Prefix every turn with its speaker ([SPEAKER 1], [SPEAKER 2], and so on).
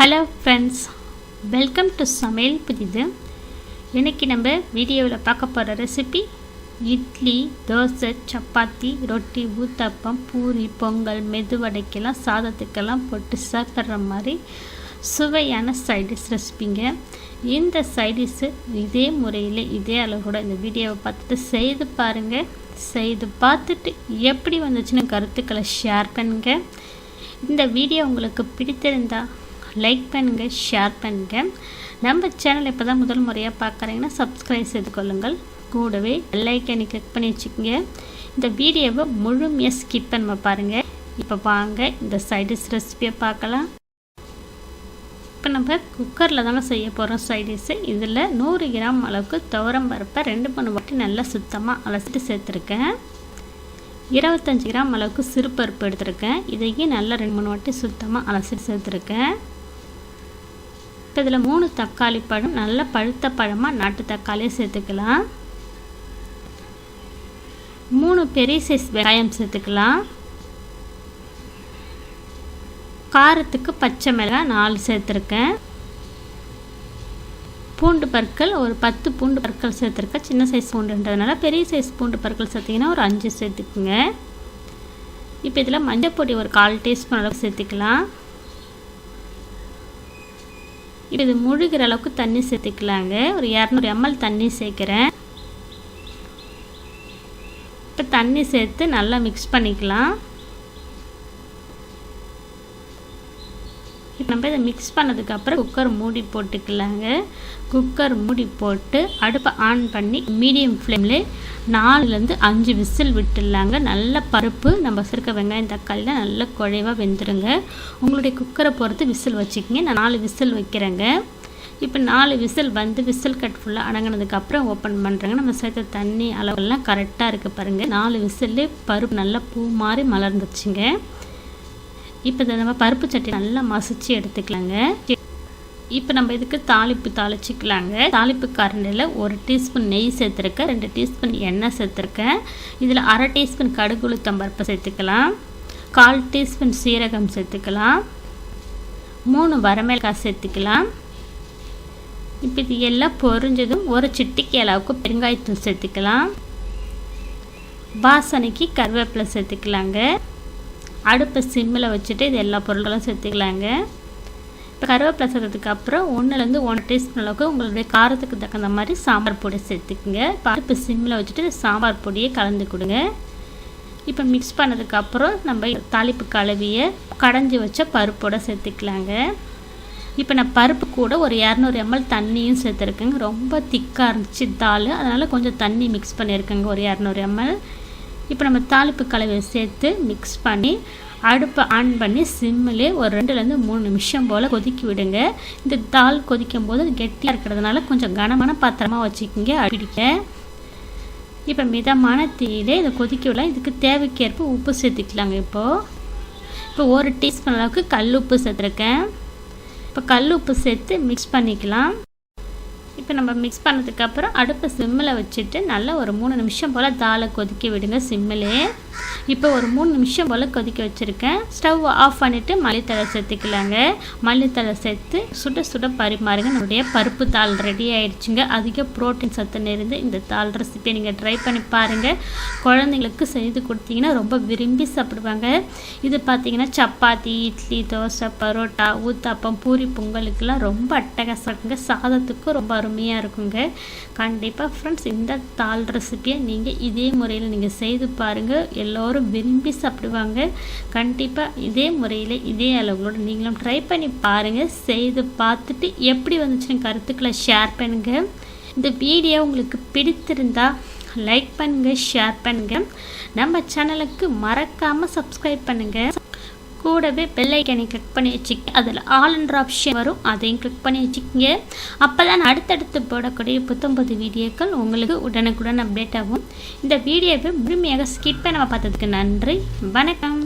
[SPEAKER 1] Hello friends, welcome to சமையல் புதிது. இன்றைக்கி நம்ம வீடியோவில் பார்க்க போகிற ரெசிபி இட்லி, தோசை, சப்பாத்தி, ரொட்டி, ஊத்தப்பம், பூரி, பொங்கல், மெதுவடைக்கெல்லாம் சாதத்துக்கெல்லாம் போட்டு சாப்பிட்ற மாதிரி சுவையான சைடிஷ் ரெசிபிங்க. இந்த சைடிஷ்ஷு இதே முறையில் இதே அளவோட இந்த வீடியோவை பார்த்துட்டு செய்து பாருங்கள். செய்து பார்த்துட்டு எப்படி வந்துச்சுன்னு கருத்துக்களை ஷேர் பண்ணுங்கள். இந்த வீடியோ உங்களுக்கு பிடித்திருந்தால் லைக் பண்ணுங்கள், ஷேர் பண்ணுங்கள். நம்ம சேனல் இப்போ தான் முதல் முறையாக பார்க்குறீங்கன்னா சப்ஸ்கிரைப் செய்து கொள்ளுங்கள். கூடவே பெல் ஐக்கானை கிளிக் பண்ணி வச்சுக்கோங்க. இந்த வீடியோவை முழுமையாக ஸ்கிப் பண்ண பாருங்கள். இப்போ வாங்க இந்த சைடிஷ் ரெசிபியை பார்க்கலாம். இப்போ நம்ம குக்கரில் தாங்க செய்ய போகிறோம் சைடிஷ்ஷு. இதில் 100 கிராம் அளவுக்கு துவரம் பருப்பை 2-3 வாட்டி நல்லா சுத்தமாக அலசிட்டு சேர்த்துருக்கேன். 25 கிராம் அளவுக்கு சிறுபருப்பு எடுத்துருக்கேன். இதையும் நல்லா 2-3 வாட்டி சுத்தமாக அலசிட்டு சேர்த்துருக்கேன். இப்போ இதில் 3 தக்காளி பழம், நல்ல பழுத்த பழமாக நாட்டு தக்காளியை சேர்த்துக்கலாம். 3 பெரிய சைஸ் வெங்காயம் சேர்த்துக்கலாம். காரத்துக்கு பச்சை மிளகாய் 4 சேர்த்துருக்கேன். பூண்டு பற்கள் ஒரு 10 பூண்டு பற்கள் சேர்த்துருக்கேன். சின்ன சைஸ் பூண்டுன்றதுனால பெரிய சைஸ் பூண்டு பற்கள் சேர்த்திங்கன்னா ஒரு 5 சேர்த்துக்குங்க. இப்போ இதில் மஞ்சள் பொடி ஒரு 1/4 டீஸ்பூன் அளவுக்கு சேர்த்துக்கலாம். இப்போ இது முழுகிற அளவுக்கு தண்ணி சேர்த்துக்கலாங்க. ஒரு 200 ml தண்ணி சேர்க்குறேன். இப்போ தண்ணி சேர்த்து நல்லா மிக்ஸ் பண்ணிக்கலாம். இப்போ நம்ம இதை மிக்ஸ் பண்ணதுக்கப்புறம் குக்கர் மூடி போட்டுக்கலாங்க. குக்கர் மூடி போட்டு அடுப்பை ஆன் பண்ணி மீடியம் ஃப்ளேமில் 4-5 விசில் விட்டுடலாங்க. நல்ல பருப்பு நம்ம சேர்க்க வெங்காயம் தக்காளியில் நல்ல குழைவாக வெந்துடுங்க. உங்களுடைய குக்கரை பொறுத்து விசில் வச்சுக்கிங்க. நான் 4 விசில் வைக்கிறேங்க. இப்போ 4 விசில் வந்து விசில் கட் ஃபுல்லாக அடங்கினதுக்கப்புறம் ஓப்பன் பண்ணுறேங்க. நம்ம சேர்த்த தண்ணி அளவெல்லாம் கரெக்டாக இருக்குது பாருங்கள். 4 விசில்லே பருப்பு நல்லா பூ மாதிரி மலர்ந்துச்சுங்க. இப்போ இதை நம்ம பருப்பு சட்டி நல்லா மசிச்சு எடுத்துக்கலாங்க. இப்போ நம்ம இதுக்கு தாளிப்பு தாளிச்சிக்கலாங்க. தாளிப்பு கரண்டில் 1 டீஸ்பூன் நெய் சேர்த்துருக்கேன். 2 டீஸ்பூன் எண்ணெய் சேர்த்துருக்கேன். இதில் 1/2 டீஸ்பூன் கடுகு உளுத்தம் பருப்பு சேர்த்துக்கலாம். 1/4 டீஸ்பூன் சீரகம் சேர்த்துக்கலாம். 3 வரமிளகாய் சேர்த்துக்கலாம். இப்போ இது எல்லாம் பொரிஞ்சதும் ஒரு சிட்டிக்கு அளவுக்கு பெருங்காயத்தூள் சேர்த்துக்கலாம். வாசனைக்கு கருவேப்பிலை சேர்த்துக்கலாங்க. அடுப்பை சிம்மில் வச்சுட்டு இது எல்லா பொருட்களும் சேர்த்துக்கலாங்க. இப்போ கருவேப்பிலை சேர்த்ததுக்கப்புறம் 1-1 டீஸ்பூன் அளவுக்கு உங்களுடைய காரத்துக்கு தகுந்த மாதிரி சாம்பார் பொடி சேர்த்துக்குங்க. இப்போ அடுப்பு சிம்மில் வச்சுட்டு சாம்பார் பொடியை கலந்து கொடுங்க. இப்போ மிக்ஸ் பண்ணதுக்கப்புறம் நம்ம தாளிப்பு கலவியை கடைஞ்சி வச்ச பருப்போடு சேர்த்துக்கலாங்க. இப்போ நான் பருப்பு கூட ஒரு 200 ml தண்ணியும் சேர்த்துருக்கேங்க. ரொம்ப திக்காக இருந்துச்சு தாள், அதனால் கொஞ்சம் தண்ணி மிக்ஸ் பண்ணியிருக்கேங்க, ஒரு 200 ml. இப்போ நம்ம தாளிப்பு கலவையை சேர்த்து மிக்ஸ் பண்ணி அடுப்பை ஆன் பண்ணி சிம்மிலே ஒரு 2-3 நிமிஷம் போல் கொதிக்க விடுங்க. இந்த தால் கொதிக்கும் போது கெட்டியாக இருக்கிறதுனால கொஞ்சம் கனமான பாத்திரமாக வச்சுக்கிங்க அடிக்க. இப்போ மிதமான தீயிலே இதை கொதிக்க விடலாம். இதுக்கு தேவைக்கேற்ப உப்பு சேர்த்துக்கலாங்க. இப்போ 1 டீஸ்பூன் அளவுக்கு கல் உப்பு சேர்த்துருக்கேன். இப்போ கல் உப்பு சேர்த்து மிக்ஸ் பண்ணிக்கலாம். இப்போ நம்ம மிக்ஸ் பண்ணதுக்கப்புறம் அடுப்பை சிம்மில் வச்சுட்டு நல்லா ஒரு 3 நிமிஷம் போல் தாளை கொதிக்க விடுங்க சிம்மிலே. இப்போ ஒரு 3 நிமிஷம் போல் கொதிக்க வச்சுருக்கேன். ஸ்டவ் ஆஃப் பண்ணிவிட்டு மல்லித்தழை சேர்த்துக்கலாங்க. மல்லித்தழை சேர்த்து சுட சுட பரிமாறுங்க. நம்மளுடைய பருப்பு தாள் ரெடி ஆகிடுச்சுங்க. அதிக ப்ரோட்டீன் சத்து நிறைந்து இந்த தாள் ரெசிபியை நீங்கள் ட்ரை பண்ணி பாருங்கள். குழந்தைங்களுக்கு செய்து கொடுத்தீங்கன்னா ரொம்ப விரும்பி சாப்பிடுவாங்க. இது பார்த்திங்கன்னா சப்பாத்தி, இட்லி, தோசை, பரோட்டா, ஊத்தப்பம், பூரி, பொங்கலுக்கெல்லாம் ரொம்ப அட்டகாசம் இருக்குங்க. சாதத்துக்கும் ரொம்ப அருமையாக இருக்குங்க. கண்டிப்பாக ஃப்ரெண்ட்ஸ், இந்த தாள் ரெசிபியை நீங்கள் இதே முறையில் நீங்கள் செய்து பாருங்கள். எல்லோரும் விரும்பி சாப்பிடுவாங்க. கண்டிப்பாக இதே முறையில் இதே அளவுகளோடு நீங்களும் ட்ரை பண்ணி பாருங்கள். செய்து பார்த்துட்டு எப்படி வந்துச்சுன்னு கருத்துக்களை ஷேர் பண்ணுங்கள். இந்த வீடியோ உங்களுக்கு பிடித்திருந்தால் லைக் பண்ணுங்கள், ஷேர் பண்ணுங்கள். நம்ம சேனலுக்கு மறக்காமல் சப்ஸ்கிரைப் பண்ணுங்கள். கூடவே பெல் ஐக்கானை கிளிக் பண்ணி வச்சுக்க. அதில் ஆல்ன்ற ஆப்ஷன் வரும், அதையும் கிளிக் பண்ணி வச்சுக்கோங்க. அப்போ தான் அடுத்தடுத்து போடக்கூடிய புத்தம்பது வீடியோக்கள் உங்களுக்கு உடனுக்குடன் அப்டேட் ஆகும். இந்த வீடியோவை முழுமையாக ஸ்கிப் பண்ண பார்த்ததுக்கு நன்றி. வணக்கம்.